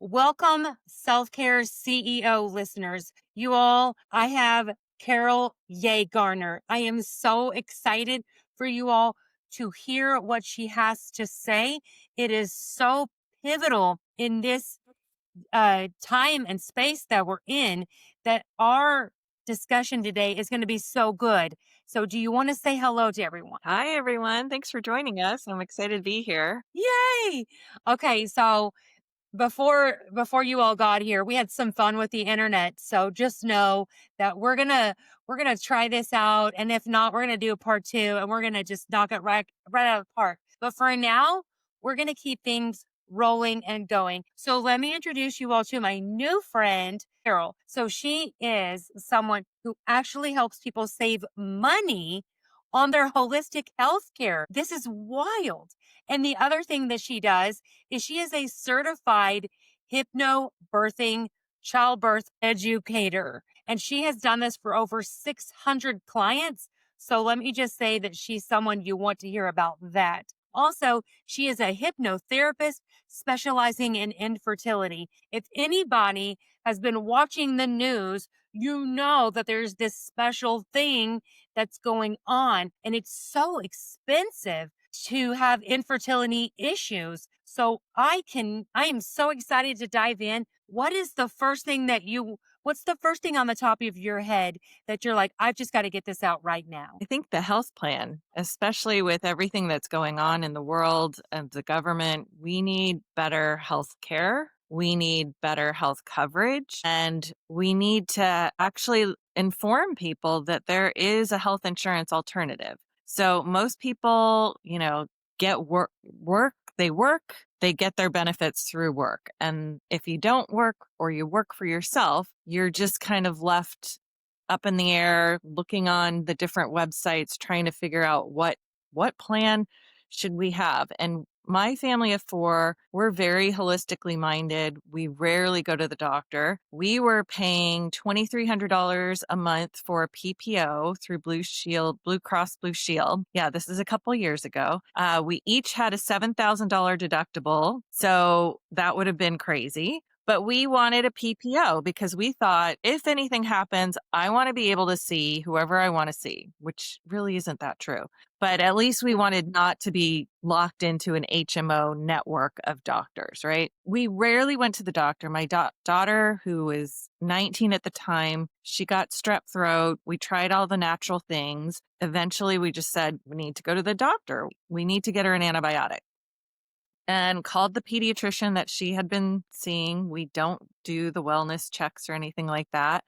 Welcome, Self-Care CEO listeners. You all, I have Carol Yeh-Garner. I am so excited for you all to hear what she has to say. It is so pivotal in this time and space that we're in that our discussion today is going to be so good. So, do you want to say hello to everyone? Hi, everyone. Thanks for joining us. I'm excited to be here. Yay! Okay, so before you all got here, we had some fun with the internet. So just know that we're gonna try this out, and if not, we're gonna do a part two, and we're gonna just knock it right out of the park. But for now, we're gonna keep things rolling and going. So let me introduce you all to my new friend, Carol. So she is someone who actually helps people save money on their holistic health care. This is wild. And the other thing that she does is she is a certified hypnobirthing childbirth educator. And she has done this for over 600 clients. So let me just say that she's someone you want to hear about that. Also, she is a hypnotherapist specializing in infertility. If anybody has been watching the news, you know that there's this special thing that's going on, and it's so expensive to have infertility issues. So I am so excited to dive in. What's the first thing on the top of your head that you're like, I've just got to get this out right now? I think the health plan, especially with everything that's going on in the world and the government, we need better health care. We need better health coverage. And we need to actually inform people that there is a health insurance alternative. So most people, get work, they get their benefits through work. And if you don't work or you work for yourself, you're just kind of left up in the air, looking on the different websites, trying to figure out what plan should we have. And my family of four, we're very holistically minded. We rarely go to the doctor. We were paying $2,300 a month for a PPO through Blue Cross Blue Shield. Yeah, this is a couple years ago. We each had a $7,000 deductible. So that would have been crazy. But we wanted a PPO because we thought if anything happens, I want to be able to see whoever I want to see, which really isn't that true. But at least we wanted not to be locked into an HMO network of doctors, right? We rarely went to the doctor. My daughter, who was 19 at the time, she got strep throat. We tried all the natural things. Eventually, we just said, we need to go to the doctor. We need to get her an antibiotic. And called the pediatrician that she had been seeing. We don't do the wellness checks or anything like that.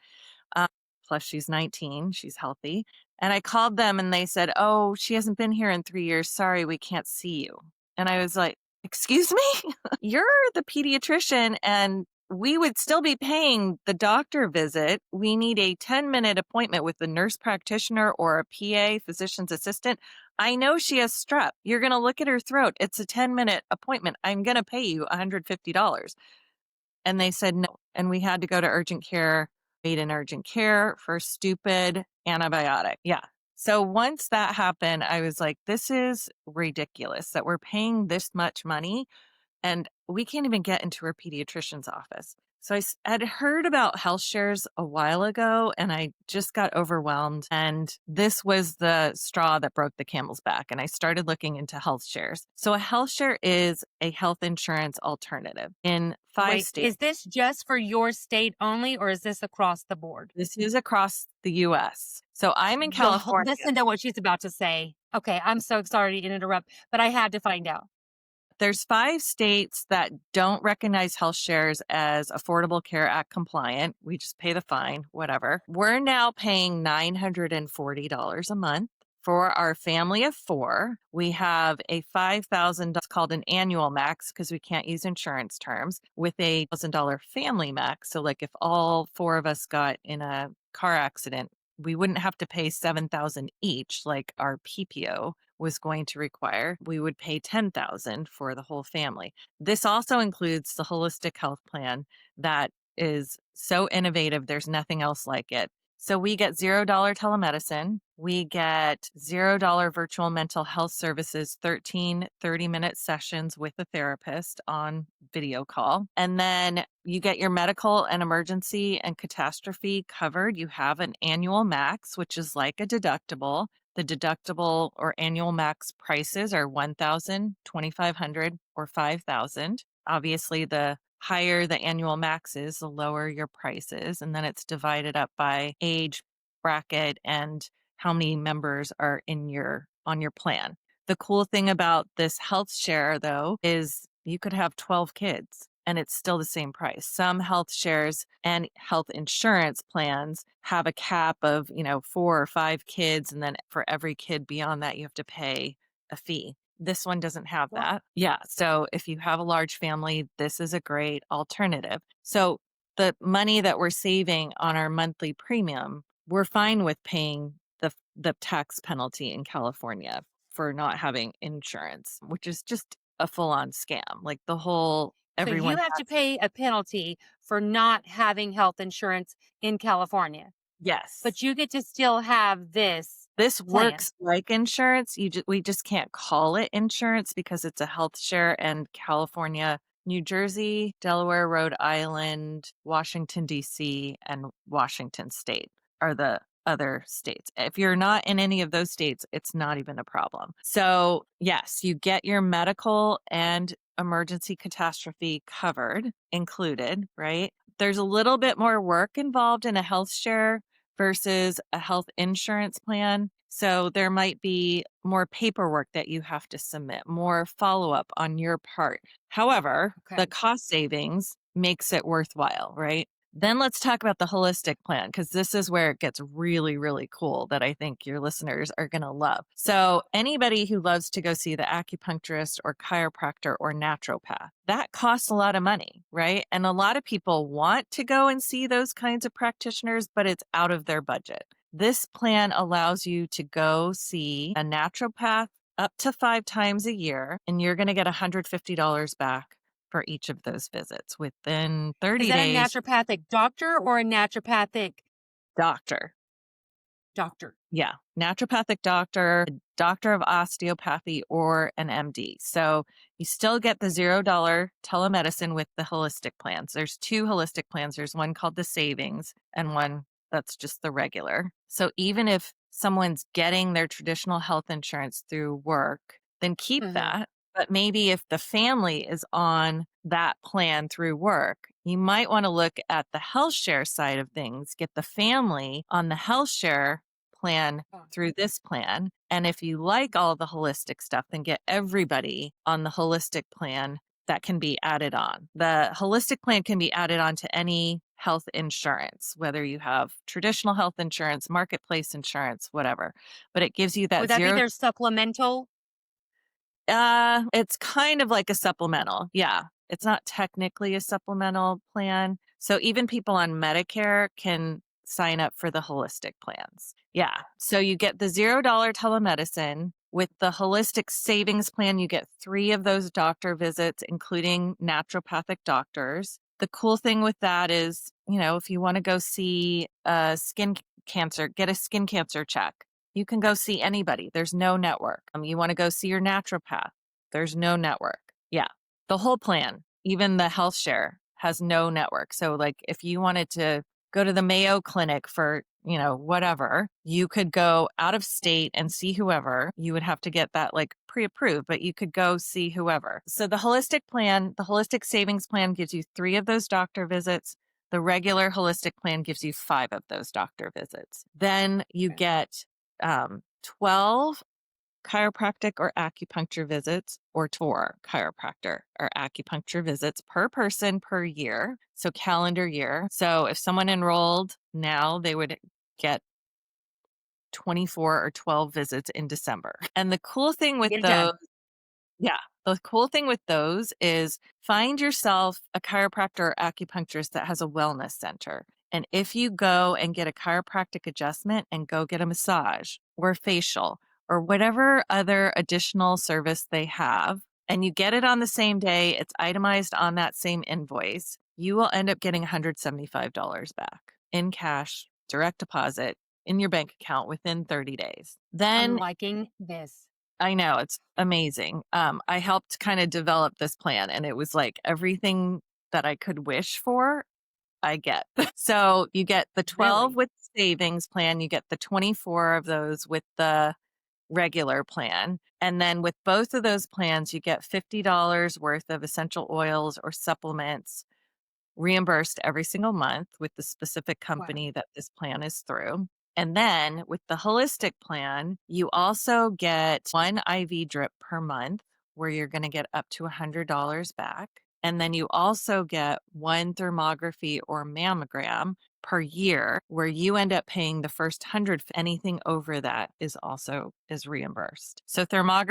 Um, Plus, she's 19. She's healthy. And I called them and they said, oh, she hasn't been here in 3 years. Sorry, we can't see you. And I was like, excuse me? You're the pediatrician and we would still be paying the doctor visit. We need a 10-minute appointment with the nurse practitioner or a PA, physician's assistant. I know she has strep. You're going to look at her throat. It's a 10-minute appointment. I'm going to pay you $150. And they said no. And we had to go to urgent care, wait in urgent care for a stupid antibiotic. Yeah. So once that happened, I was like, this is ridiculous that we're paying this much money and we can't even get into her pediatrician's office. So I had heard about health shares a while ago and I just got overwhelmed. And this was the straw that broke the camel's back. And I started looking into health shares. So a health share is a health insurance alternative in 5 Wait, states. is this just for your state only, or is this across the board? This is across the US. So I'm in California. Listen to what she's about to say. Okay, I'm so sorry to interrupt, but I had to find out. There's 5 states that don't recognize health shares as Affordable Care Act compliant. We just pay the fine, whatever. We're now paying $940 a month. For our family of 4, we have a $5,000 called an annual max because we can't use insurance terms with a $1,000 family max. So like if all 4 of us got in a car accident, we wouldn't have to pay $7,000 each like our PPO was going to require. We would pay $10,000 for the whole family. This also includes the holistic health plan that is so innovative. There's nothing else like it. So we get $0 telemedicine. We get $0 virtual mental health services, 13 30-minute sessions with a therapist on video call. And then you get your medical and emergency and catastrophe covered. You have an annual max, which is like a deductible. The deductible or annual max prices are $1,000, $2,500, or $5,000. Obviously, the higher the annual max is, the lower your price is. And then it's divided up by age bracket and how many members are on your plan. The cool thing about this health share though is you could have 12 kids and it's still the same price. Some health shares and health insurance plans have a cap of, 4 or 5 kids, and then for every kid beyond that you have to pay a fee. This one doesn't have Wow. that. Yeah, so if you have a large family, this is a great alternative. So the money that we're saving on our monthly premium, we're fine with paying the tax penalty in California for not having insurance, which is just a full-on scam. Like So you everyone have to has. pay a penalty for not having health insurance in California, Yes. but you get to still have this This plan. works like insurance. We just can't call it insurance because it's a health share, and California, New Jersey, Delaware, Rhode Island, Washington, D.C., and Washington State are the other states. If you're not in any of those states, it's not even a problem. So, yes, you get your medical and emergency catastrophe covered, included, right? There's a little bit more work involved in a health share versus a health insurance plan. So there might be more paperwork that you have to submit, more follow up on your part. However, the Okay. cost savings makes it worthwhile, right? Then let's talk about the holistic plan, because this is where it gets really, really cool that I think your listeners are going to love. So, anybody who loves to go see the acupuncturist or chiropractor or naturopath, that costs a lot of money, right? And a lot of people want to go and see those kinds of practitioners, but it's out of their budget. This plan allows you to go see a naturopath up to 5 times a year, and you're going to get $150 back for each of those visits within Is 30 that a days. naturopathic doctor or a naturopathic Doctor. doctor? Yeah. Naturopathic doctor, a doctor of osteopathy, or an MD. So you still get the $0 telemedicine with the holistic plans. There's 2 holistic plans. There's one called the savings and one that's just the regular. So even if someone's getting their traditional health insurance through work, then keep Mhm. that. But maybe if the family is on that plan through work, you might want to look at the health share side of things, get the family on the health share plan Oh. through this plan. And if you like all the holistic stuff, then get everybody on the holistic plan that can be added on. The holistic plan can be added on to any health insurance, whether you have traditional health insurance, marketplace insurance, whatever. But it gives you Would that that be zero. their supplemental? It's kind of like a supplemental. Yeah. It's not technically a supplemental plan. So even people on Medicare can sign up for the holistic plans. Yeah. So you get the $0 telemedicine. With the holistic savings plan, you get 3 of those doctor visits, including naturopathic doctors. The cool thing with that is, if you want to go see get a skin cancer check, you can go see anybody. There's no network. You want to go see your naturopath. There's no network. Yeah. The whole plan, even the health share, has no network. So, like, if you wanted to go to the Mayo Clinic for, whatever, you could go out of state and see whoever. You would have to get that like pre approved, but you could go see whoever. So, the holistic plan, the holistic savings plan gives you 3 of those doctor visits. The regular holistic plan gives you 5 of those doctor visits. Then you Okay. get 12 chiropractic or acupuncture visits, or tour chiropractor or acupuncture visits per person per year. So calendar year. So if someone enrolled now, they would get 24 or 12 visits in December. And the cool thing with Get it those, done. yeah. The cool thing with those is find yourself a chiropractor or acupuncturist that has a wellness center. And if you go and get a chiropractic adjustment and go get a massage or facial or whatever other additional service they have, and you get it on the same day, it's itemized on that same invoice, you will end up getting $175 back in cash, direct deposit in your bank account within 30 days. I'm Then liking this. I know it's amazing. I helped kind of develop this plan, and it was like everything that I could wish for, I get. So you get the 12 Really? with savings plan, you get the 24 of those with the regular plan. And then with both of those plans, you get $50 worth of essential oils or supplements reimbursed every single month with the specific Wow. company that this plan is through. And then with the holistic plan, you also get one IV drip per month where you're going to get up to $100 back. And then you also get one thermography or mammogram per year where you end up paying the first 100. Anything over that is reimbursed. So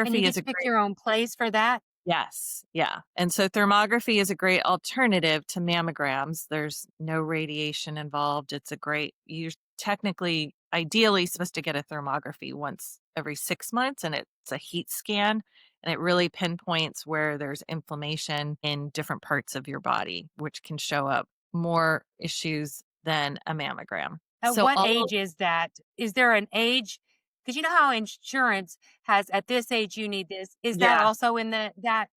And you thermography get is a to pick great. your own place for that? Yes. Yeah. And so thermography is a great alternative to mammograms. There's no radiation involved. It's a great, you're technically, ideally supposed to get a thermography once every 6 months, and it's a heat scan, and it really pinpoints where there's inflammation in different parts of your body, which can show up more issues than a mammogram. At So what all, age is that? Is there an age? Because you know how insurance has at this age you need this. Is that yeah, also in that?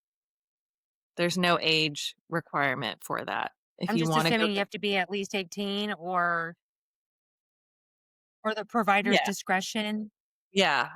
there's no age requirement for that. If I'm you just want to go assuming you get, have to be at least 18 or the provider's yeah. discretion. Yeah.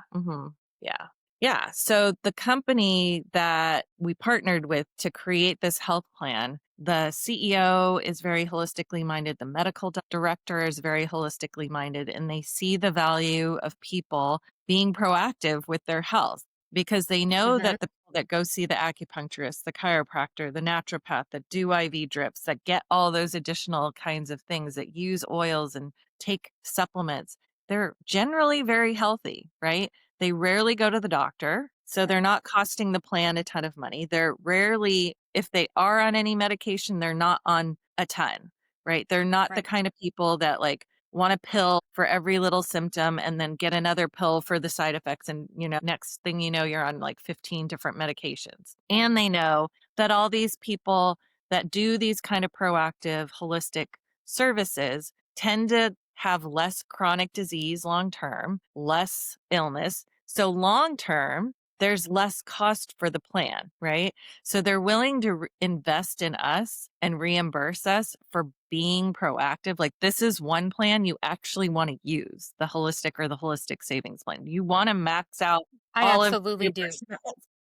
Yeah. Yeah. So the company that we partnered with to create this health plan, the CEO is very holistically minded. The medical director is very holistically minded, and they see the value of people being proactive with their health because they know Mhm. that the people that go see the acupuncturist, the chiropractor, the naturopath, that do IV drips, that get all those additional kinds of things, that use oils and take supplements, they're generally very healthy, right? They rarely go to the doctor, so they're Right. not costing the plan a ton of money. They're rarely, if they are on any medication, they're not on a ton, right? They're not the Right. kind of people that like want a pill for every little symptom and then get another pill for the side effects. And, next thing you know, you're on like 15 different medications. And they know that all these people that do these kind of proactive, holistic services tend to have less chronic disease long term, less illness. So long term, there's less cost for the plan, right? So they're willing to invest in us and reimburse us for being proactive. Like this is one plan you actually want to use, the holistic or the holistic savings plan. You want to max out I all of absolutely your do.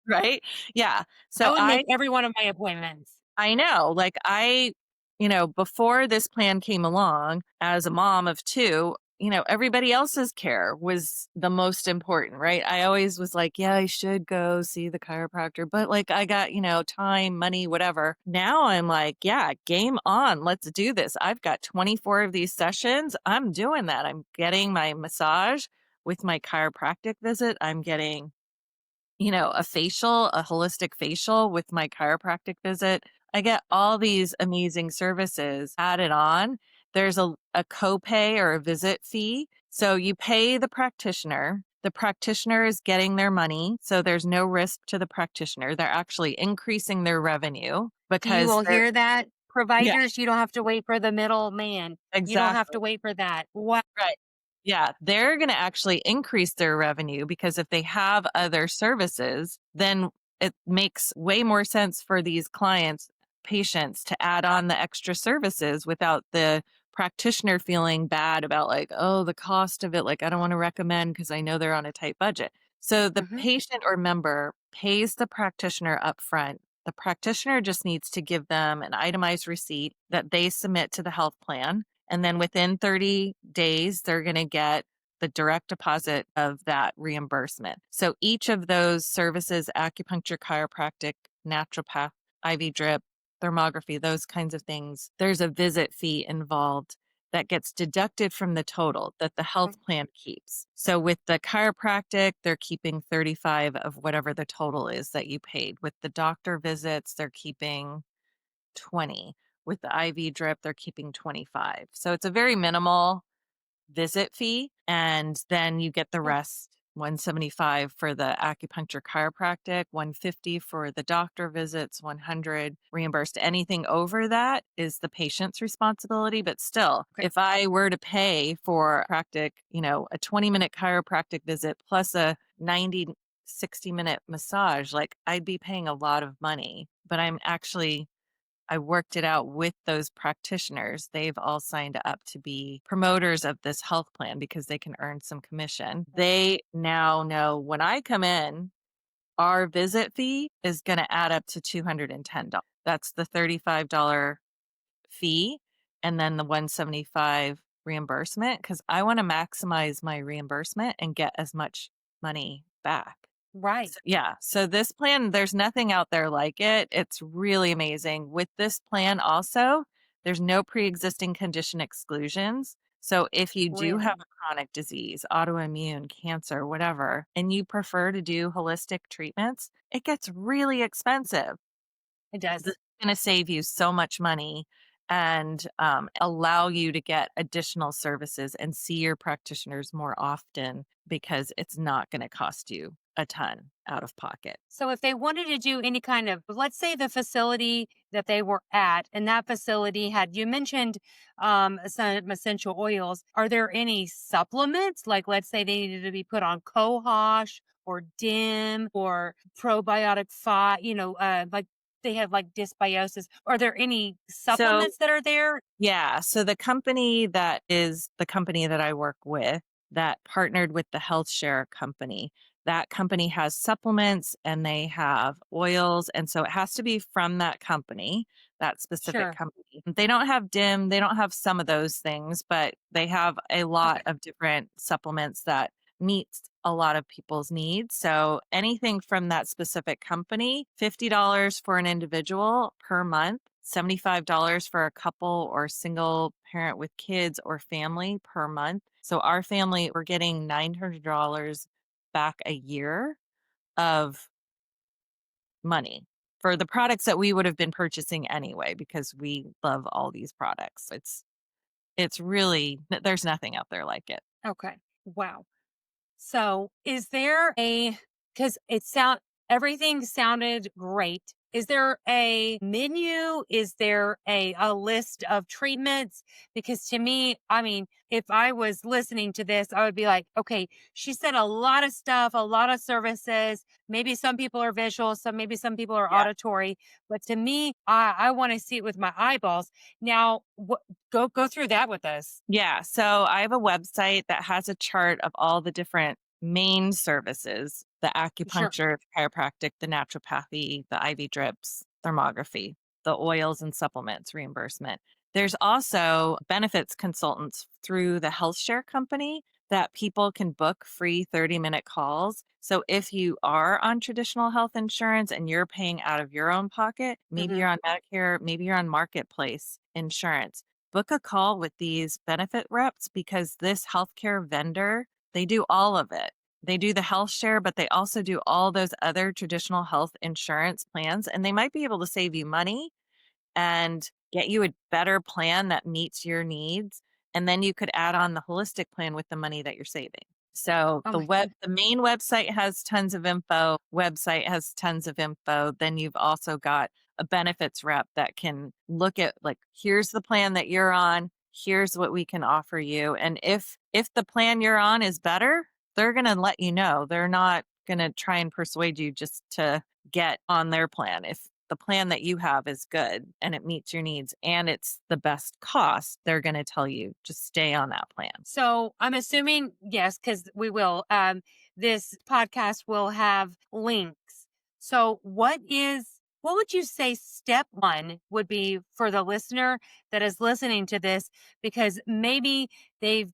right? Yeah. I So would make every one of my appointments. I know. Like before this plan came along as a mom of two, everybody else's care was the most important, right? I always was like, yeah, I should go see the chiropractor, but like I got, time, money, whatever. Now I'm like, yeah, game on. Let's do this. I've got 24 of these sessions. I'm doing that. I'm getting my massage with my chiropractic visit. I'm getting a holistic facial with my chiropractic visit. I get all these amazing services added on. There's a copay or a visit fee. So you pay the practitioner. The practitioner is getting their money. So there's no risk to the practitioner. They're actually increasing their revenue Do you because all they're, hear that? yeah, Providers, you don't have to wait for the middleman. You don't have exactly. to wait for that. What? Right. Yeah, they're going to actually increase their revenue because if they have other services, then it makes way more sense for these clients, patients to add on the extra services without the practitioner feeling bad about like, oh, the cost of it. Like, I don't want to recommend because I know they're on a tight budget. So the Mhm. patient or member pays the practitioner upfront. The practitioner just needs to give them an itemized receipt that they submit to the health plan, and then within 30 days, they're going to get the direct deposit of that reimbursement. So each of those services, acupuncture, chiropractic, naturopath, IV drip, thermography, those kinds of things, there's a visit fee involved that gets deducted from the total that the health plan keeps. So with the chiropractic, they're keeping 35 of whatever the total is that you paid. With the doctor visits, they're keeping 20. With the IV drip, they're keeping 25. So it's a very minimal visit fee. And then you get the Yeah. rest $175 for the acupuncture chiropractic, $150 for the doctor visits, $100 reimbursed. Anything over that is the patient's responsibility. But still, Okay. if I were to pay for a 20-minute chiropractic visit plus a 90, 60-minute massage, like I'd be paying a lot of money. But I worked it out with those practitioners. They've all signed up to be promoters of this health plan because they can earn some commission. They now know when I come in, our visit fee is going to add up to $210. That's the $35 fee and then the $175 reimbursement because I want to maximize my reimbursement and get as much money back. Right. Yeah. So this plan, there's nothing out there like it. It's really amazing. With this plan also, there's no pre-existing condition exclusions. So if you do have Really. a chronic disease, autoimmune, cancer, whatever, and you prefer to do holistic treatments, it gets really expensive. It This does. is going to save you so much money and allow you to get additional services and see your practitioners more often because it's not going to cost you a ton out of pocket. So if they wanted to do any kind of, let's say the facility that they were at, and that facility had, you mentioned some essential oils. Are there any supplements? Like, let's say they needed to be put on cohosh or dim or probiotic five, like they have like dysbiosis. Are there any So, supplements that are there? yeah, so the company that is the company that I work with that partnered with the health share company, that company has supplements and they have oils. And so it has to be from that company, that specific Sure. company. They don't have DIM, they don't have some of those things, but they have a lot Okay. of different supplements that meets a lot of people's needs. So anything from that specific company, $50 for an individual per month, $75 for a couple or single parent with kids or family per month. So our family, we're getting $900 back a year of money for the products that we would have been purchasing anyway because we love all these products. It's really there's nothing out there like it. Okay. Wow. So, is there a, cuz everything sounded great. Is there a menu? Is there a list of treatments? Because to me, I mean, if I was listening to this, I would be like, okay, she said a lot of stuff, a lot of services. Maybe some people are visual, maybe some people are Yeah. auditory, but to me, I want to see it with my eyeballs. Now, go through that with us. Yeah. So I have a website that has a chart of all the different main services: the Sure. acupuncture, the chiropractic, the naturopathy, the IV drips, thermography, the oils and supplements reimbursement. There's also benefits consultants through the health share company that people can book free 30-minute calls. So if you are on traditional health insurance and you're paying out of your own pocket, maybe Mhm. you're on Medicare, maybe you're on marketplace insurance, book a call with these benefit reps because this healthcare vendor, they do all of it. They do the health share, but they also do all those other traditional health insurance plans, and they might be able to save you money and get you a better plan that meets your needs. And then you could add on the holistic plan with the money that you're saving. So Oh my goodness. the main website has tons of info, website has tons of info. Then you've also got a benefits rep that can look at like, here's the plan that you're on, here's what we can offer you. And if the plan you're on is better, they're going to let you know. They're not going to try and persuade you just to get on their plan. If the plan that you have is good and it meets your needs and it's the best cost, they're going to tell you just stay on that plan. So I'm assuming, yes, because we will. This podcast will have links. So what would you say step one would be for the listener that is listening to this? Because maybe they've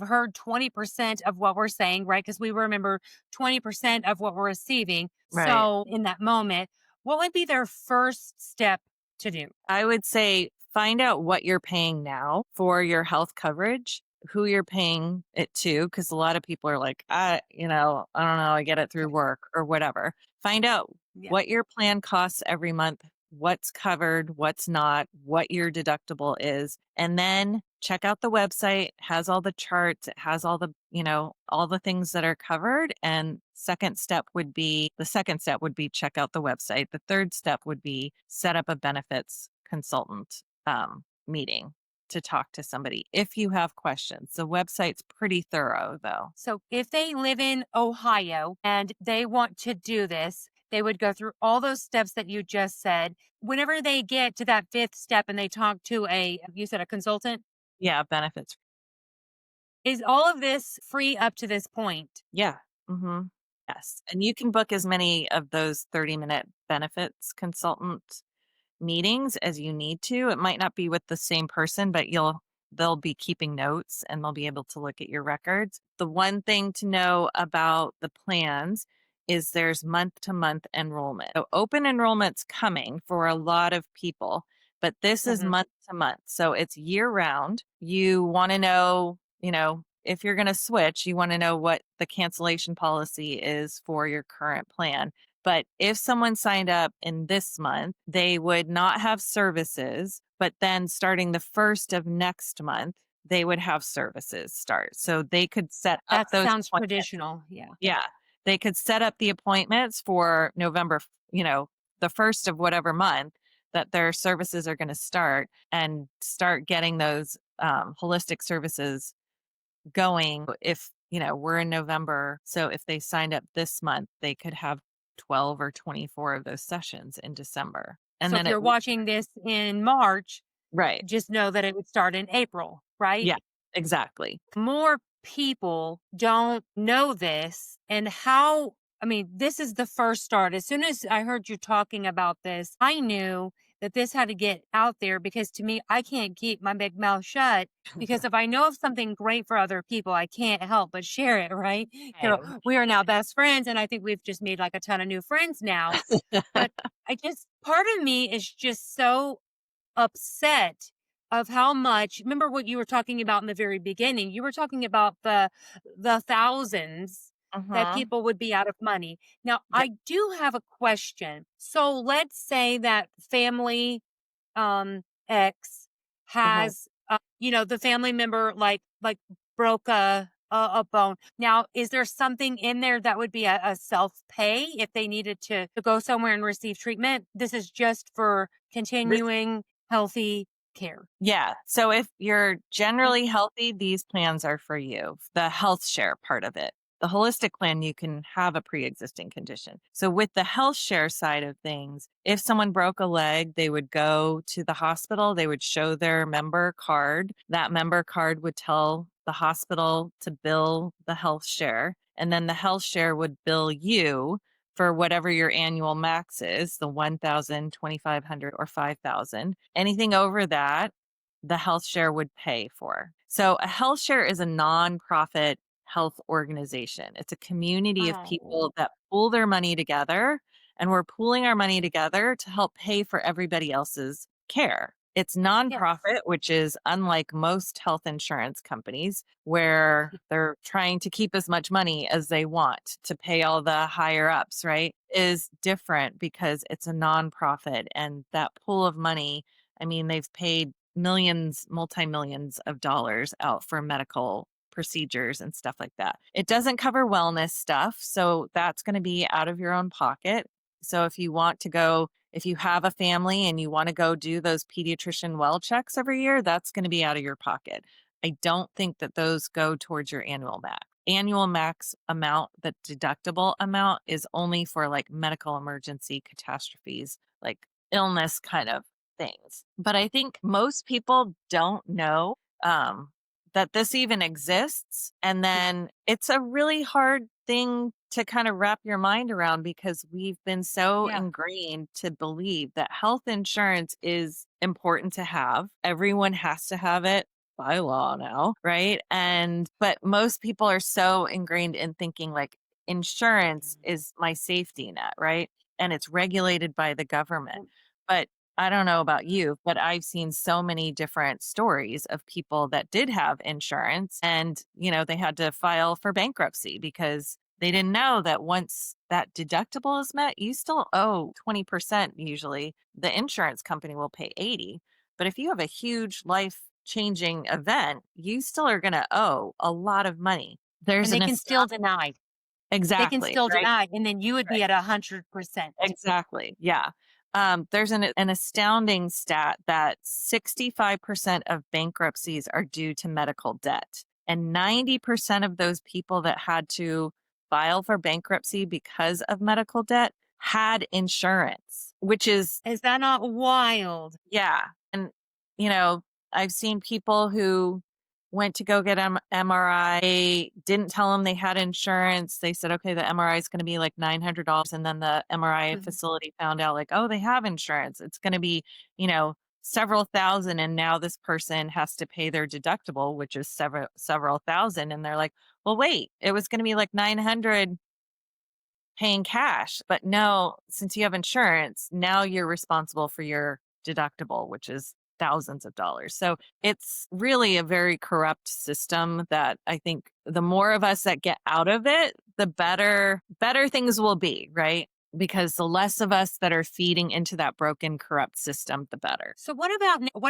heard 20% of what we're saying, right? Because we remember 20% of what we're receiving. Right. So in that moment, what would be their first step to do? I would say find out what you're paying now for your health coverage, who you're paying it to, because a lot of people are like, I don't know, I get it through Okay. work or whatever. Find out Yeah. what your plan costs every month, what's covered, what's not, what your deductible is, and then check out the website, it has all the charts, it has all the, all the things that are covered. And the second step would be check out the website. The third step would be set up a benefits consultant meeting to talk to somebody if you have questions. The website's pretty thorough though. So if they live in Ohio and they want to do this, they would go through all those steps that you just said. Whenever they get to that fifth step and they talk to you said a consultant, Yeah, benefits. is all of this free up to this point? Yeah. hmm Yes. And you can book as many of those 30-minute benefits consultant meetings as you need to. It might not be with the same person, but they'll be keeping notes and they'll be able to look at your records. The one thing to know about the plans is there's month to month enrollment. So open enrollment's coming for a lot of people, but this is Mhm. month to month. So it's year round. You want to know, if you're going to switch, you want to know what the cancellation policy is for your current plan. But if someone signed up in this month, they would not have services, but then starting the first of next month, they would have services start. So they could set up That those sounds appointments. traditional. Yeah. Yeah. They could set up the appointments for November, the first of whatever month that their services are going to start, and start getting those holistic services going. If we're in November, so if they signed up this month, they could have 12 or 24 of those sessions in December, and So then if it you're watching this in March, right. just know that it would start in April, right? Yeah, exactly. More people don't know this. And this is the first start. As soon as I heard you talking about this, I knew that this had to get out there, because to me, I can't keep my big mouth shut, because if I know of something great for other people, I can't help but share it, right? Carol, Same. we are now best friends, and I think we've just made like a ton of new friends now. But part of me is just so upset of how much. Remember what you were talking about in the very beginning? You were talking about the thousands that Uh-huh. people would be out of money. Now, Yeah. I do have a question. So let's say that family X Uh-huh. has the family member like broke a bone. Now, is there something in there that would be a self pay if they needed to go somewhere and receive treatment? This is just for This continuing healthy care. Yeah. So if you're generally healthy, these plans are for you. The health share part of it. The holistic plan, you can have a pre existing condition. So, with the health share side of things, if someone broke a leg, they would go to the hospital, they would show their member card. That member card would tell the hospital to bill the health share. And then the health share would bill you for whatever your annual max is, the 1,000, 2,500, or 5,000. Anything over that, the health share would pay for. So a health share is a nonprofit health organization. It's a community of Oh, people that pool their money together, and we're pooling our money together to help pay for everybody else's care. It's yes. nonprofit, which is unlike most health insurance companies where they're trying to keep as much money as they want to pay all the higher ups, right? Is different because it's a nonprofit, and that pool of money, I mean, they've paid millions, multi-millions of dollars out for medical procedures and stuff like that. It doesn't cover wellness stuff, so that's going to be out of your own pocket. So if you have a family and you want to go do those pediatrician well checks every year, that's going to be out of your pocket. I don't think that those go towards your annual max. Annual max amount, the deductible amount, is only for like medical emergency catastrophes, like illness kind of things. But I think most people don't know um, that this even exists. And then it's a really hard thing to kind of wrap your mind around because we've been so Yeah. ingrained to believe that health insurance is important to have. Everyone has to have it by law now, right? But most people are so ingrained in thinking like insurance is my safety net, right? And it's regulated by the government. But I don't know about you, but I've seen so many different stories of people that did have insurance and, they had to file for bankruptcy because they didn't know that once that deductible is met, you still owe 20% usually. The insurance company will pay 80. But if you have a huge life changing event, you still are going to owe a lot of money. And There's they an can est- still deny. They can exactly, still right? deny, and then you would be Right. at 100%. Exactly. Yeah. There's an astounding stat that 65% of bankruptcies are due to medical debt. And 90% of those people that had to file for bankruptcy because of medical debt had insurance, which is, Is that not wild? yeah. And, you know, I've seen people who went to go get MRI, they didn't tell them they had insurance. They said, okay, the MRI is going to be like $900. And then the MRI Mhm. facility found out, like, oh, they have insurance. It's going to be, you know, several thousand. And now this person has to pay their deductible, which is several thousand. And they're like, well, wait, it was going to be like 900 paying cash. But no, since you have insurance, now you're responsible for your deductible, which is thousands of dollars. So it's really a very corrupt system that I think the more of us that get out of it, the better things will be, right? Because the less of us that are feeding into that broken corrupt system, the better. So what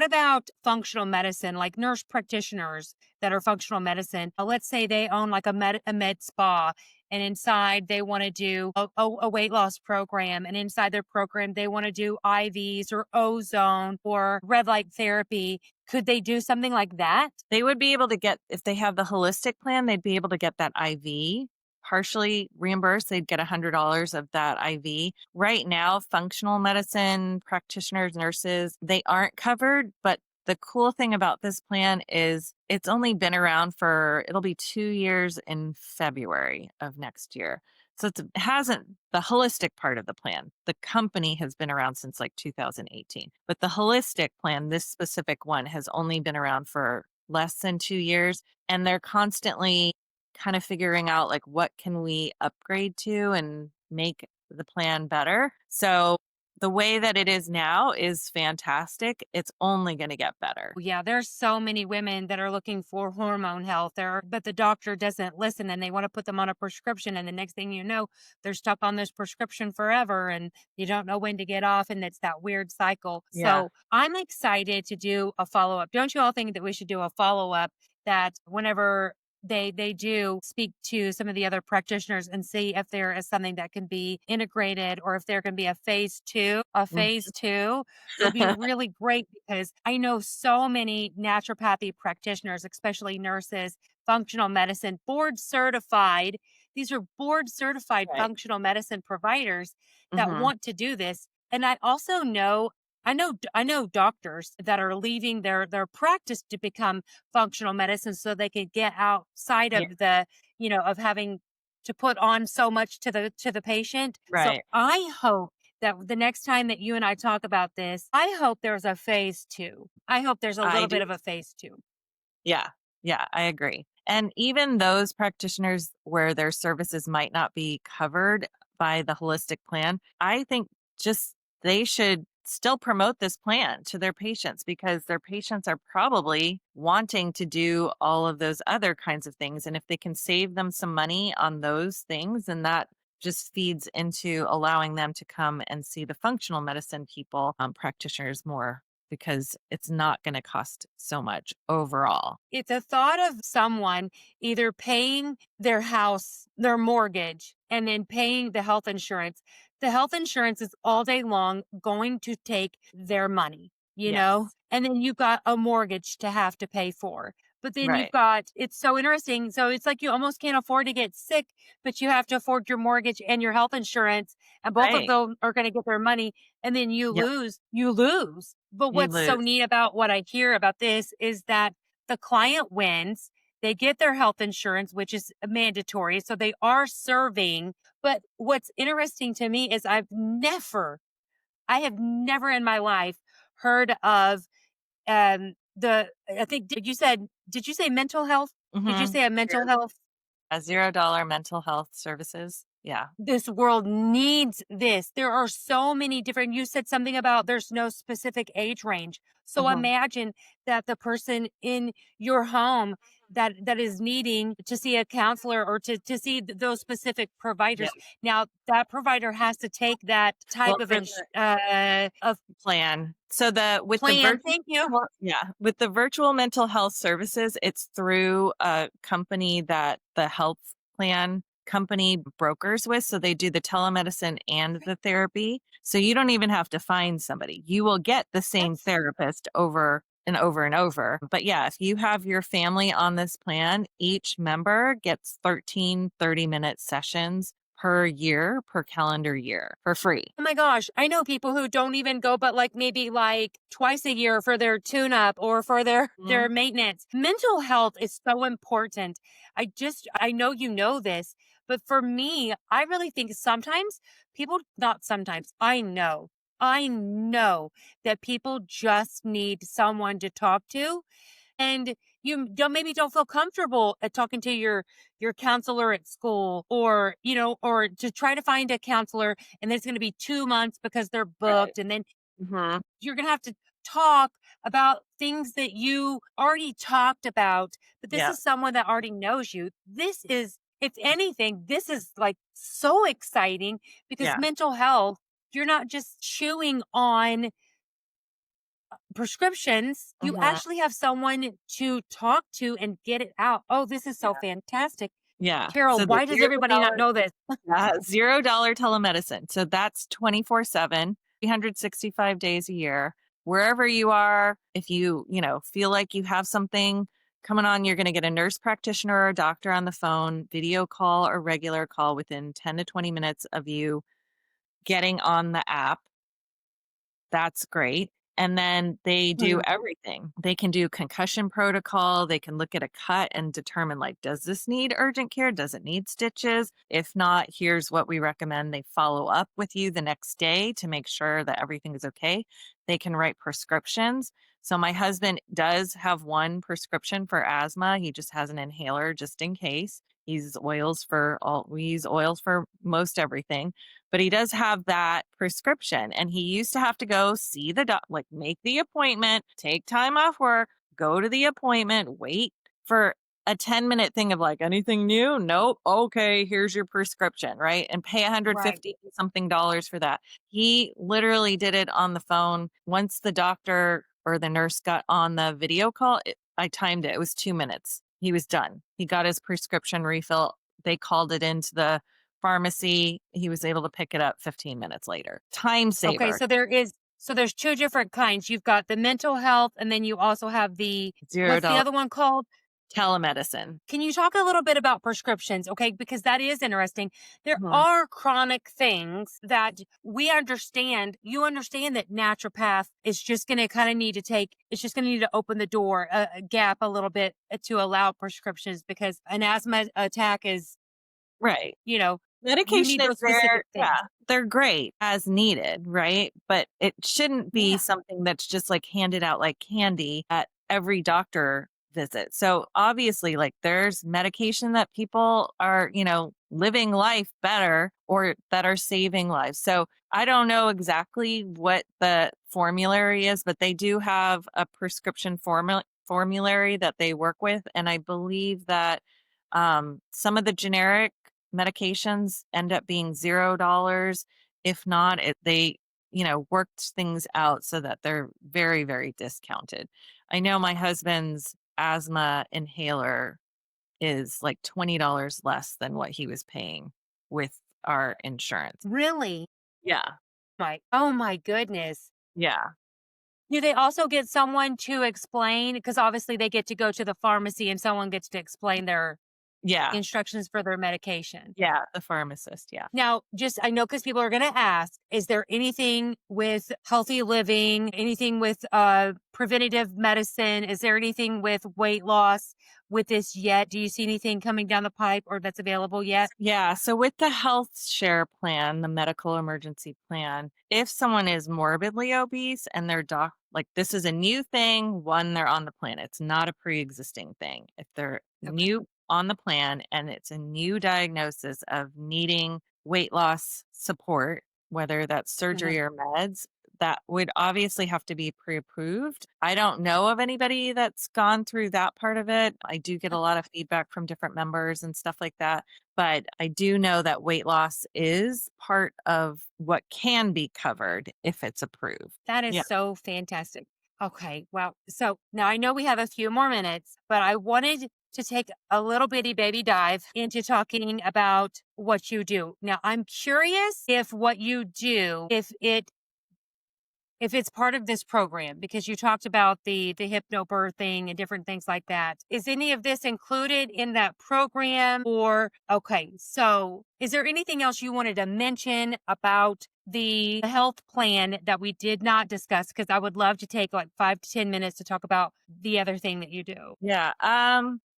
about functional medicine, like nurse practitioners that are functional medicine? Let's say they own like a med spa, and inside they want to do a weight loss program, and inside their program they want to do IVs or ozone or red light therapy. Could they do something like that? They would be able to get, if they have the holistic plan, they'd be able to get that IV partially reimbursed. They'd get $100 of that IV. Right now, functional medicine practitioners, nurses, they aren't covered. But the cool thing about this plan is it's only been around for, it'll be 2 years in February of next year. So it hasn't, the holistic part of the plan, the company has been around since like 2018. But the holistic plan, this specific one, has only been around for less than 2 years. And they're constantly kind of figuring out like what can we upgrade to and make the plan better. So the way that it is now is fantastic. It's only going to get better. Yeah, there's so many women that are looking for hormone health there, but the doctor doesn't listen and they want to put them on a prescription. And the next thing you know, they're stuck on this prescription forever and you don't know when to get off. And it's that weird cycle. Yeah. So I'm excited to do a follow up. Don't you all think that we should do a follow up that whenever they do speak to some of the other practitioners and see if there is something that can be integrated or if there can be a phase two. It'll be really great because I know so many naturopathy practitioners, especially nurses, functional medicine, board certified. These are board certified Right. functional medicine providers that Hmm. want to do this. And I also know I know doctors that are leaving their practice to become functional medicine so they can get outside Yeah. of of having to put on so much to the patient. So Right. I hope that the next time that you and I talk about this, I hope there's a phase two. I hope there's a I little do. bit of a phase two. Yeah. Yeah, I agree. And even those practitioners where their services might not be covered by the holistic plan, I think just they should still promote this plan to their patients because their patients are probably wanting to do all of those other kinds of things. And if they can save them some money on those things, then that just feeds into allowing them to come and see the functional medicine people, practitioners more because it's not going to cost so much overall. It's a thought of someone either paying their house, their mortgage, and then paying the health insurance. The health insurance is all day long going to take their money, Yes. and then you've got a mortgage to have to pay for. But then you've Right. got, it's so interesting. So it's like you almost can't afford to get sick, but you have to afford your mortgage and your health insurance, and both of Right. them are going to get their money. And then Yep. you lose. But You what's so lose. neat about what I hear about this is that the client wins. They get their health insurance, which is mandatory. So they are serving. But what's interesting to me is I have never in my life heard of I think did you say mental health? Did you Mhm. say a mental health? A $0 mental health services. Yeah. This world needs this. There are so many different, you said something about there's no specific age range. So Mhm. imagine that the person in your home that is needing to see a counselor or to see those specific Yeah. providers. Now that provider has to take that Well, type of for the of plan. So the with the plan. virtual Thank you. yeah, with the virtual mental health services, it's through a company that the health plan company brokers with. So they do the telemedicine and the therapy. So you don't even have to find somebody. You will get the same That's therapist over and over and over. But yeah, if you have your family on this plan, each member gets 13 30-minute sessions per year, per calendar year for free. Oh my gosh, I know people who don't even go but like maybe like twice a year for their tune up or for their Mhm. their maintenance. Mental health is so important. I know you know this, but for me, I really think sometimes people not sometimes. I know that people just need someone to talk to and you don't feel comfortable at talking to your counselor at school or or to try to find a counselor and then it's going to be 2 months because they're Right. booked and then Mhm. you're going to have to talk about things that you already talked about, but this Yeah. is someone that already knows you. This is, if anything, this is like so exciting because Yeah. mental health, you're not just chewing on prescriptions, you Mhm. actually have someone to talk to and get it out. Oh, this is so Yeah. fantastic. Yeah. Carol, So the why does $0 everybody not know this? $0 telemedicine. So that's 24/7, 365 days a year. Wherever you are, if you feel like you have something coming on, you're going to get a nurse practitioner or a doctor on the phone, video call or regular call within 10 to 20 minutes of you getting on the app. That's great. And then they do Mhm. everything. They can do concussion protocol. They can look at a cut and determine, like, does this need urgent care? Does it need stitches? If not, here's what we recommend. They follow up with you the next day to make sure that everything is okay. They can write prescriptions. So my husband does have one prescription for asthma. He just has an inhaler just in case. We use oils for most everything, but he does have that prescription and he used to have to go see the doc, like make the appointment, take time off work, go to the appointment, wait for a 10-minute thing of like anything new. Nope. Okay, here's your prescription, right? And pay Right. 150 something dollars for that. He literally did it on the phone. Once the doctor or the nurse got on the video call, I timed it. It was 2 minutes. He was done. He got his prescription refill. They called it into the pharmacy. He was able to pick it up 15 minutes later. Time Okay, saver. so there's two different kinds. You've got the mental health and then you also have the Zero what's the dollar other one called? telemedicine. Can you talk a little bit about prescriptions? Okay, because that is interesting. There Mhm. are chronic things that we understand. You understand that naturopath is just going to kind of need to take, it's just going to need to open the door, a gap a little bit to allow prescriptions because an asthma attack is, Right. you know, you Medication need is those there. specific Yeah, things. they're great as needed, right? But it shouldn't be Yeah. something that's just like handed out like candy at every doctor visit. So obviously, like there's medication that people are living life better or that are saving lives. So I don't know exactly what the formulary is, but they do have a prescription formulary that they work with. And I believe that some of the generic medications end up being $0. If not, they worked things out so that they're very, very discounted. I know my husband's asthma inhaler is like $20 less than what he was paying with our insurance. Really? Yeah. Oh my goodness. Yeah. Do they also get someone to explain? Because obviously they get to go to the pharmacy and someone gets to explain their Yeah. instructions for their medication. Yeah. The pharmacist. Yeah. Now, just I know because people are going to ask, is there anything with healthy living, anything with preventative medicine? Is there anything with weight loss with this yet? Do you see anything coming down the pipe or that's available yet? Yeah. So with the health share plan, the medical emergency plan, if someone is morbidly obese and their doc, like this is a new thing, one, they're on the plan. It's not a pre existing thing. If they're Okay. new on the plan and it's a new diagnosis of needing weight loss support, whether that's Mhm. surgery or meds, that would obviously have to be pre-approved. I don't know of anybody that's gone through that part of it. I do get a lot of feedback from different members and stuff like that. But I do know that weight loss is part of what can be covered if it's approved. That is Yeah. so fantastic. Okay. Well, so now I know we have a few more minutes, but I wanted to take a little bitty baby dive into talking about what you do. Now, I'm curious if what you do, if it's part of this program, because you talked about the hypnobirthing and different things like that. Is any of this included in that program? Or okay, so is there anything else you wanted to mention about the health plan that we did not discuss? Because I would love to take like 5 to 10 minutes to talk about the other thing that you do. Yeah.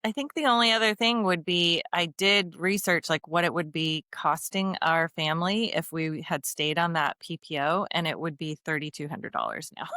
I think the only other thing would be I did research like what it would be costing our family if we had stayed on that PPO, and it would be $3,200 now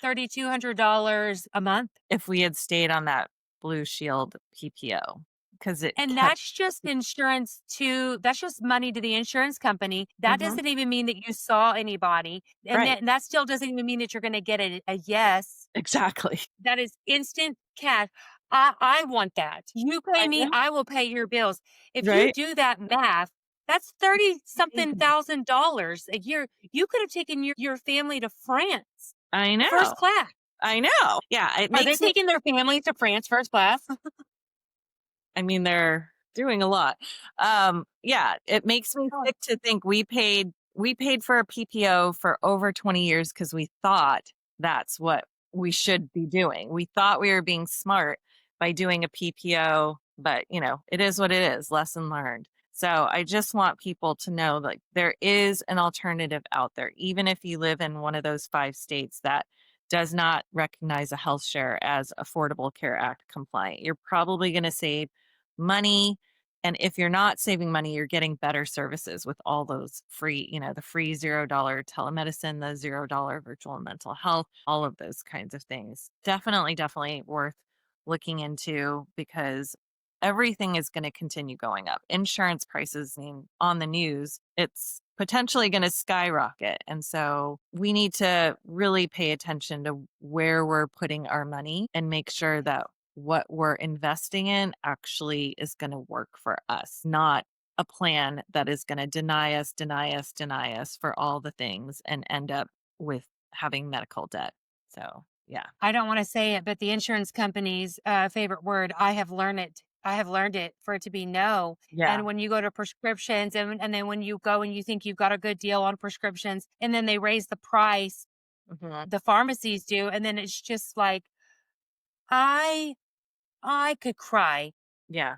$3,200 a month. if we had stayed on that Blue Shield PPO because it And kept. that's just insurance to that's just money to the insurance company. That Mhm. doesn't even mean that you saw anybody. And Right. that still doesn't even mean that you're gonna get a yes. Exactly. That is instant cash. I want that. You pay I me, know. I will pay your bills. If you Right. do that math, that's 30 something Mhm. thousand dollars a year. You could have taken your family to France, I first know. class. I know. Yeah. It Are they makes me. taking their families to France first class? I mean, they're doing a lot. Yeah, it makes me Oh, sick to think we paid for a PPO for over 20 years because we thought that's what we should be doing. We thought we were being smart by doing a PPO, but it is what it is, lesson learned. So I just want people to know like there is an alternative out there, even if you live in one of those 5 states that does not recognize a health share as Affordable Care Act compliant. You're probably going to save money. And if you're not saving money, you're getting better services with all those free, the free $0 telemedicine, the $0 virtual mental health, all of those kinds of things. Definitely, definitely worth looking into because everything is going to continue going up. Insurance prices, I mean, on the news, it's potentially going to skyrocket. And so we need to really pay attention to where we're putting our money and make sure that what we're investing in actually is going to work for us, not a plan that is going to deny us, deny us, deny us for all the things and end up with having medical debt. So, yeah. I don't want to say it, but the insurance company's favorite word, I have learned it. I have learned it for it to be no. Yeah. And when you go to prescriptions and then when you go and you think you've got a good deal on prescriptions and then they raise the price, Mhm. the pharmacies do, and then it's just like, I I could cry. Yeah.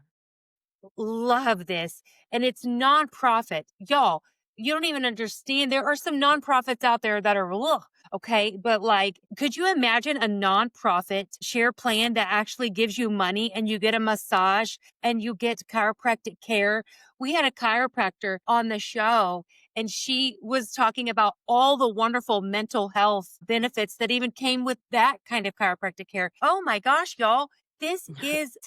Love this. And it's nonprofit. Y'all, you don't even understand. There are some nonprofits out there that are, ugh, okay. But like, could you imagine a nonprofit share plan that actually gives you money and you get a massage and you get chiropractic care? We had a chiropractor on the show and she was talking about all the wonderful mental health benefits that even came with that kind of chiropractic care. Oh my gosh, y'all. This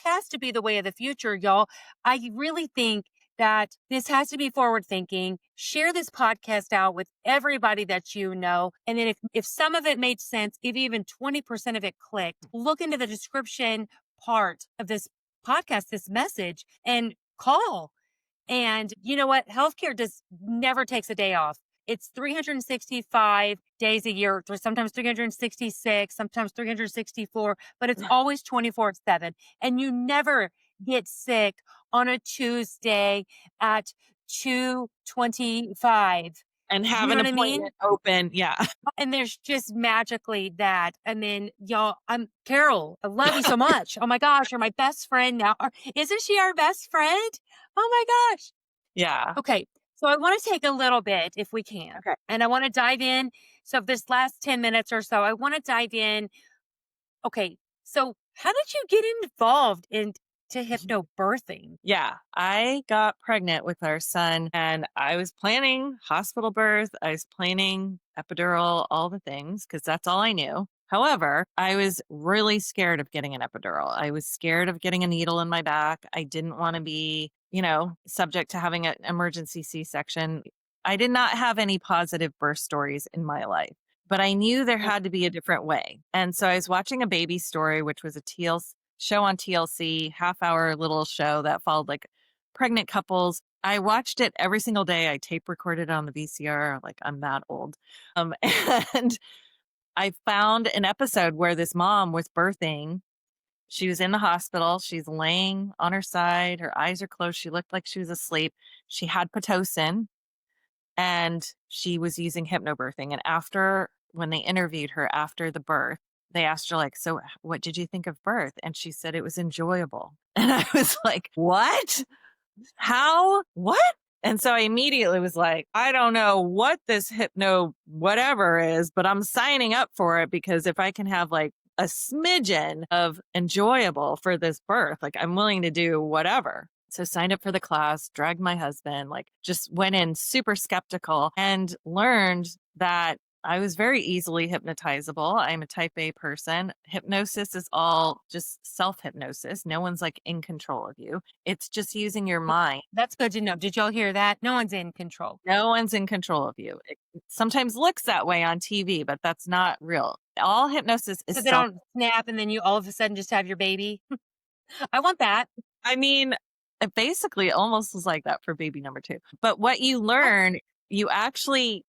has to be the way of the future, y'all. I really think that this has to be forward thinking. Share this podcast out with everybody that you know. And then if some of it made sense, if even 20% of it clicked, look into the description part of this podcast, this message, and call. And you know what? Healthcare just never takes a day off. It's 365 days a year, sometimes 366, sometimes 364, but it's always 24/7. And you never get sick on a Tuesday at 2:25. And have You know an what I mean? appointment open. Yeah. And there's just magically that. And then y'all, I'm Carol. I love you so much. Oh my gosh, you're my best friend now. Isn't she our best friend? Oh my gosh. Yeah. Okay. So I want to take a little bit if we can. Okay. And I want to dive in. So this last 10 minutes or so, I want to dive in. Okay. So how did you get involved into hypnobirthing? Yeah, I got pregnant with our son and I was planning hospital birth. I was planning epidural, all the things, because that's all I knew. However, I was really scared of getting an epidural. I was scared of getting a needle in my back. I didn't want to be, subject to having an emergency C section. I did not have any positive birth stories in my life, but I knew there Mm. had to be a different way. And so I was watching A Baby Story, which was a show on TLC, half-hour little show that followed like pregnant couples. I watched it every single day. I tape recorded it on the VCR, like I'm that old. And I found an episode where this mom was birthing. She was in the hospital. She's laying on her side. Her eyes are closed. She looked like she was asleep. She had Pitocin and she was using hypnobirthing. And after, when they interviewed her after the birth, they asked her, like, so what did you think of birth? And she said it was enjoyable. And I was like, what? How? What? And so I immediately was like, I don't know what this hypno whatever is, but I'm signing up for it because if I can have like a smidgen of enjoyable for this birth, like I'm willing to do whatever. So signed up for the class, dragged my husband, like just went in super skeptical and learned that I was very easily hypnotizable. I'm a type A person. Hypnosis is all just self hypnosis. No one's like in control of you. It's just using your mind. That's good to know. Did y'all hear that? No one's in control. No one's in control of you. It sometimes looks that way on TV, but that's not real. All hypnosis is So they self. don't snap and then you all of a sudden just have your baby. I want that. I mean, it basically almost was like that for baby number two. But what you Oh, learn, you actually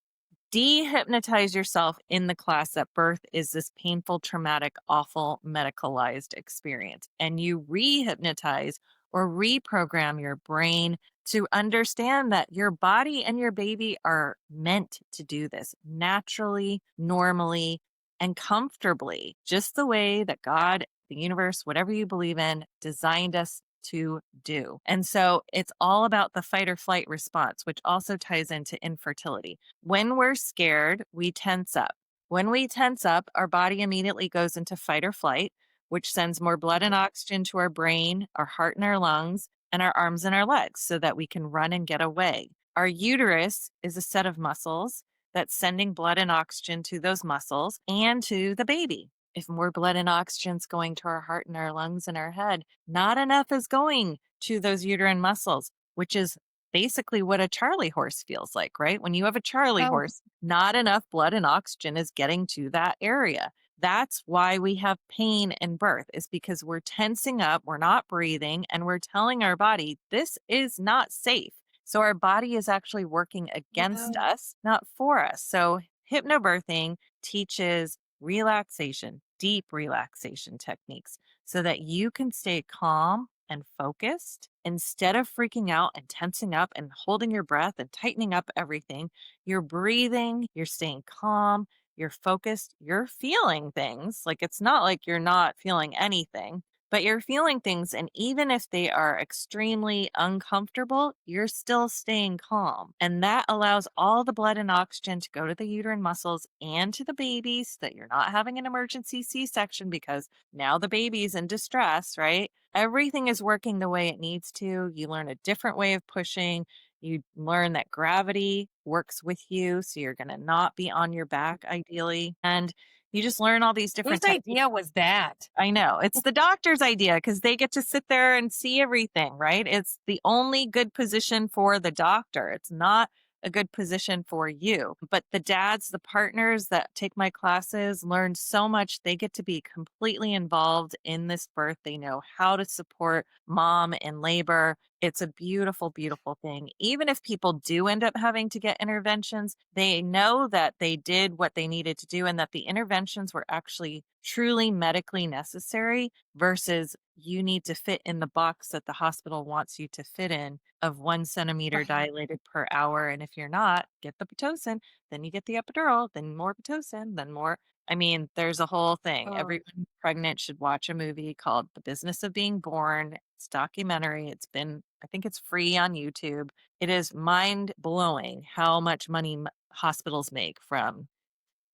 dehypnotize yourself in the class that birth is this painful, traumatic, awful, medicalized experience. And you rehypnotize or reprogram your brain to understand that your body and your baby are meant to do this naturally, normally, and comfortably, just the way that God, the universe, whatever you believe in, designed us to do. And so it's all about the fight or flight response, which also ties into infertility. When we're scared, we tense up. When we tense up, our body immediately goes into fight or flight, which sends more blood and oxygen to our brain, our heart, and our lungs, and our arms and our legs so that we can run and get away. Our uterus is a set of muscles that's sending blood and oxygen to those muscles and to the baby. If more blood and oxygen's going to our heart and our lungs and our head, not enough is going to those uterine muscles, which is basically what a Charlie horse feels like, right? When you have a Charlie oh, horse, not enough blood and oxygen is getting to that area. That's why we have pain in birth, is because we're tensing up, we're not breathing, and we're telling our body this is not safe. So our body is actually working against no. us, not for us. So hypnobirthing teaches relaxation, deep relaxation techniques so that you can stay calm and focused instead of freaking out and tensing up and holding your breath and tightening up everything. You're breathing, you're staying calm, you're focused, you're feeling things. Like it's not like you're not feeling anything, but you're feeling things. And even if they are extremely uncomfortable, you're still staying calm. And that allows all the blood and oxygen to go to the uterine muscles and to the baby so that you're not having an emergency C section because now the baby's in distress, right? Everything is working the way it needs to. You learn a different way of pushing. You learn that gravity works with you. So you're going to not be on your back, ideally. And you just learn all these Whose different techniques. idea was that? I know. It's the doctor's idea because they get to sit there and see everything, right? It's the only good position for the doctor. It's not a good position for you. But the dads, the partners that take my classes learn so much. They get to be completely involved in this birth. They know how to support mom in labor. It's a beautiful, beautiful thing. Even if people do end up having to get interventions, they know that they did what they needed to do and that the interventions were actually truly medically necessary versus you need to fit in the box that the hospital wants you to fit in of 1 centimeter Right. dilated per hour. And if you're not, get the Pitocin, then you get the epidural, then more Pitocin, then more. I mean, there's a whole thing. Oh, Everyone pregnant should watch a movie called The Business of Being Born. It's documentary. I think it's free on YouTube. It is mind blowing how much money hospitals make from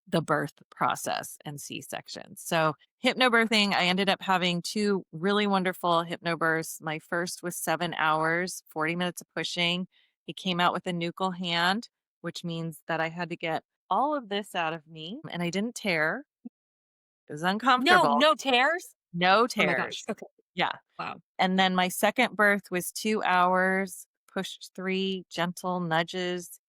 the birth process and C-sections. So hypnobirthing, I ended up having two really wonderful hypnobirths. My first was 7 hours, 40 minutes of pushing. He came out with a nuchal hand, which means that I had to get all of this out of me and I didn't tear. It was no, uncomfortable. no tears? No Oh my gosh. tears. Okay. Yeah. Wow. And then my second birth was 2 hours, pushed three gentle nudges.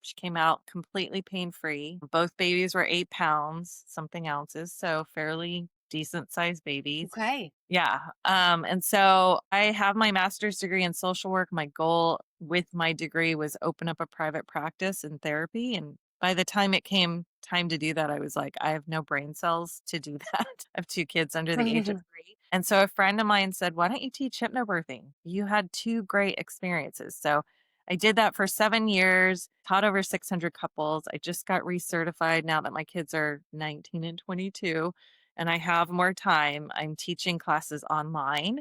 She came out completely pain-free. Both babies were 8 pounds, something ounces, so fairly decent sized babies. Okay. Yeah. And so I have my master's degree in social work. My goal with my degree was open up a private practice in therapy. And by the time it came time to do that, I was like, I have no brain cells to do that. I have 2 kids under the age of 3. And so a friend of mine said, why don't you teach hypnobirthing? You had 2 great experiences. So I did that for 7 years, taught over 600 couples. I just got recertified now that my kids are 19 and 22 and I have more time. I'm teaching classes online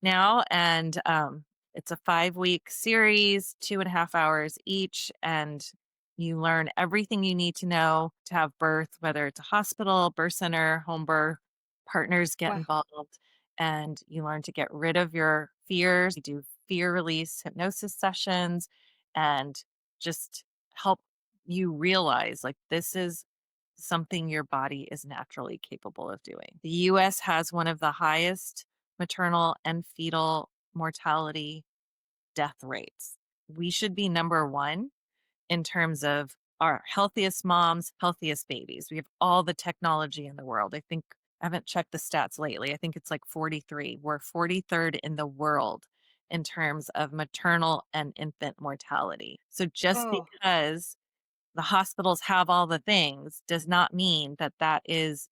now, and it's a 5-week series, 2.5 hours each, and you learn everything you need to know to have birth, whether it's a hospital, birth center, home birth, partners get Wow. involved, and you learn to get rid of your fears. You do fear release hypnosis sessions and just help you realize like this is something your body is naturally capable of doing. The US has one of the highest maternal and fetal mortality death rates. We should be number 1 in terms of our healthiest moms, healthiest babies. We have all the technology in the world. I haven't checked the stats lately. I think it's like 43. We're 43rd in the world in terms of maternal and infant mortality. So just Oh. because the hospitals have all the things does not mean that that is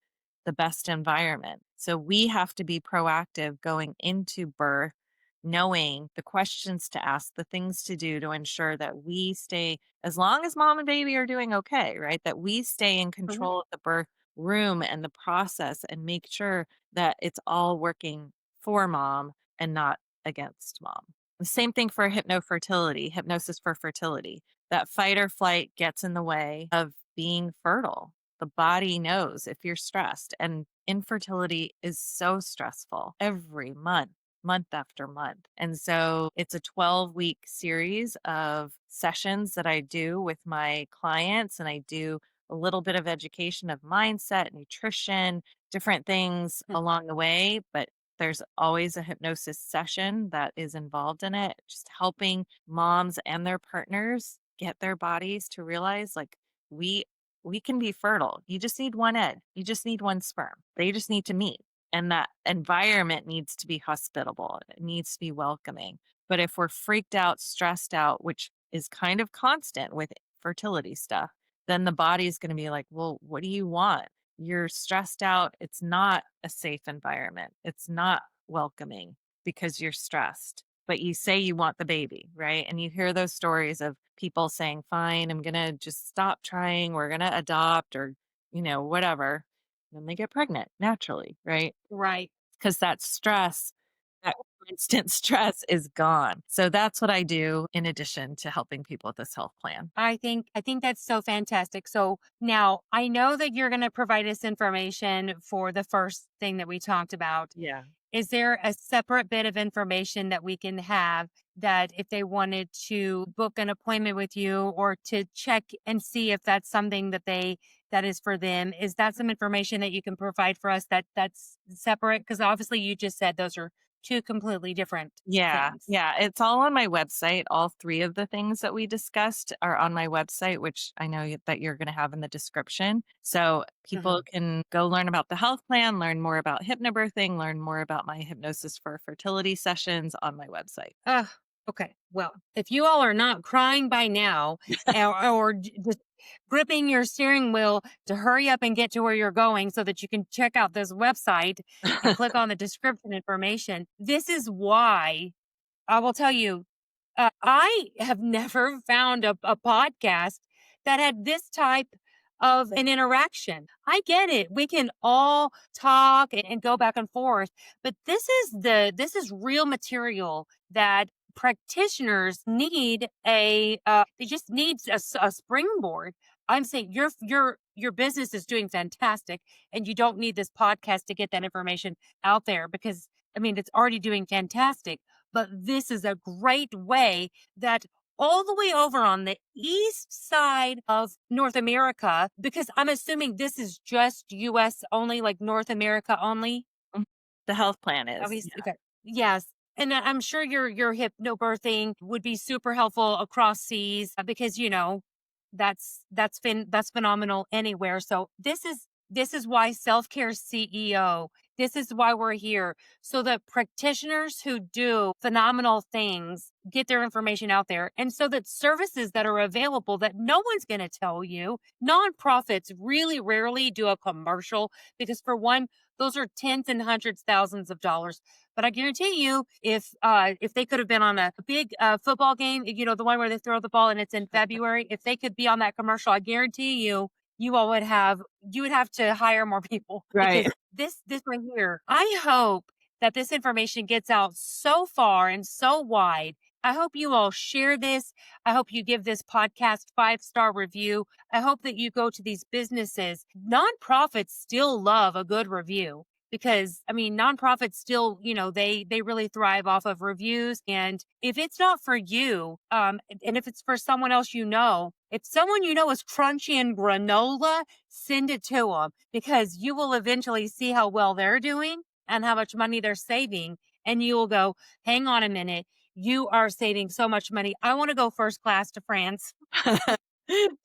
the best environment. So we have to be proactive going into birth, knowing the questions to ask, the things to do to ensure that we stay, as long as mom and baby are doing okay, right? That we stay in Mhm. control of the birth room and the process and make sure that it's all working for mom and not against mom. The same thing for hypnofertility, hypnosis for fertility. That fight or flight gets in the way of being fertile. The body knows if you're stressed, and infertility is so stressful every month, month after month. And so it's a 12-week series of sessions that I do with my clients, and I do a little bit of education of mindset, nutrition, different things Mm. along the way. But there's always a hypnosis session that is involved in it, just helping moms and their partners get their bodies to realize like we we can be fertile. You just need one egg. You just need one sperm. They just need to meet. And that environment needs to be hospitable. It needs to be welcoming. But if we're freaked out, stressed out, which is kind of constant with fertility stuff, then the body is going to be like, well, what do you want? You're stressed out. It's not a safe environment. It's not welcoming because you're stressed. But you say you want the baby, right? And you hear those stories of people saying, fine, I'm going to just stop trying. We're going to adopt or, whatever. Then they get pregnant naturally, right? Right. Because that stress, that constant stress is gone. So that's what I do in addition to helping people with this health plan. I think that's so fantastic. So now I know that you're going to provide us information for the first thing that we talked about. Yeah. Is there a separate bit of information that we can have that if they wanted to book an appointment with you or to check and see if that's something that is for them, is that some information that you can provide for us that's separate? Because obviously you just said those are two completely different Yeah, things. yeah, it's all on my website. All 3 of the things that we discussed are on my website, which I know that you're gonna have in the description. So people Uh-huh. can go learn about the health plan, learn more about hypnobirthing, learn more about my hypnosis for fertility sessions on my website. Ugh, okay. Well, if you all are not crying by now or just gripping your steering wheel to hurry up and get to where you're going so that you can check out this website and click on the description information, this is why I will tell you, I have never found a podcast that had this type of an interaction. I get it. We can all talk and go back and forth, but this is real material that practitioners need they just need a springboard. I'm saying your business is doing fantastic and you don't need this podcast to get that information out there because I mean it's already doing fantastic, but this is a great way that all the way over on the east side of North America, because I'm assuming this is just US only, like North America only. Mhm. The health plan is, Obviously, yeah. okay. Yes. And I'm sure your hypnobirthing would be super helpful across seas because that's phenomenal anywhere. So this is why self-care CEO, this is why we're here, so that practitioners who do phenomenal things get their information out there, and so that services that are available that no one's going to tell you. Nonprofits really rarely do a commercial because, for one, those are tens and hundreds thousands of dollars. But I guarantee you, if they could have been on a big football game, the one where they throw the ball and it's in February, if they could be on that commercial, I guarantee you, you would have to hire more people Right. because this right here. I hope that this information gets out so far and so wide. I hope you all share this. I hope you give this podcast 5-star review. I hope that you go to these businesses. Nonprofits still love a good review because, I mean, nonprofits still, they really thrive off of reviews. And if it's not for you, and if it's for someone else, if someone is crunching granola, send it to them because you will eventually see how well they're doing and how much money they're saving. And you will go, hang on a minute. You are saving so much money. I want to go first class to France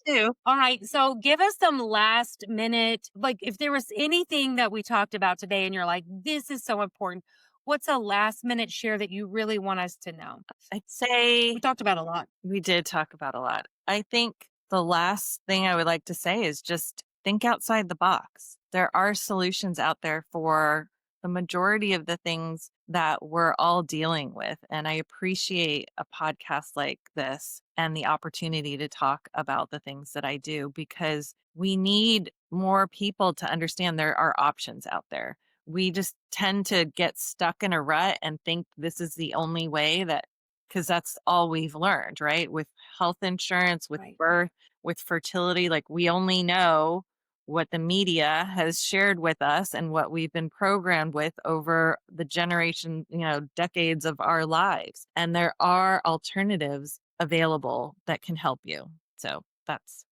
too. All right. So give us some last minute, like if there was anything that we talked about today and you're like, this is so important. What's a last minute share that you really want us to know? I'd say We talked about a lot. we did talk about a lot. I think the last thing I would like to say is just think outside the box. There are solutions out there for the majority of the things that we're all dealing with. And I appreciate a podcast like this and the opportunity to talk about the things that I do because we need more people to understand there are options out there. We just tend to get stuck in a rut and think this is the only way that because that's all we've learned, right? With health insurance, with Right. birth, with fertility, like we only know what the media has shared with us and what we've been programmed with over the generation, decades of our lives. And there are alternatives available that can help you. So that's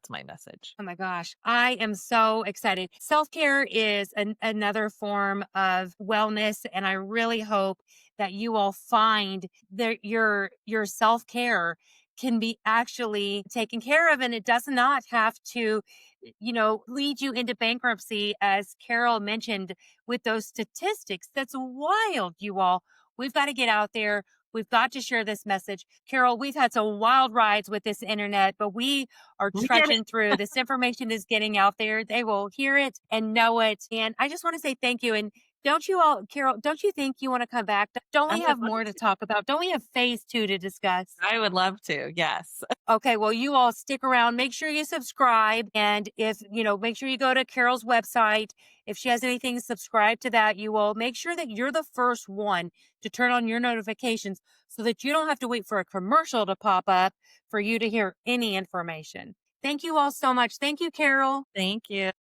my message. Oh my gosh, I am so excited. Self care is another form of wellness, and I really hope that you all find that your self care can be actually taken care of, and it does not have to, lead you into bankruptcy, as Carol mentioned with those statistics. That's wild, you all. We've got to get out there. We've got to share this message. Carol, we've had some wild rides with this internet, but we are We did it. trudging through. This information is getting out there. They will hear it and know it. And I just want to say thank you. And don't you all, Carol, don't you think you want to come back? Don't I we would have love more to to. talk about? Don't we have phase 2 to discuss? I would love to. Yes. Okay, well, you all stick around. Make sure you subscribe. And make sure you go to Carol's website. If she has anything, subscribe to that. You will make sure that you're the first one to turn on your notifications so that you don't have to wait for a commercial to pop up for you to hear any information. Thank you all so much. Thank you, Carol. Thank you.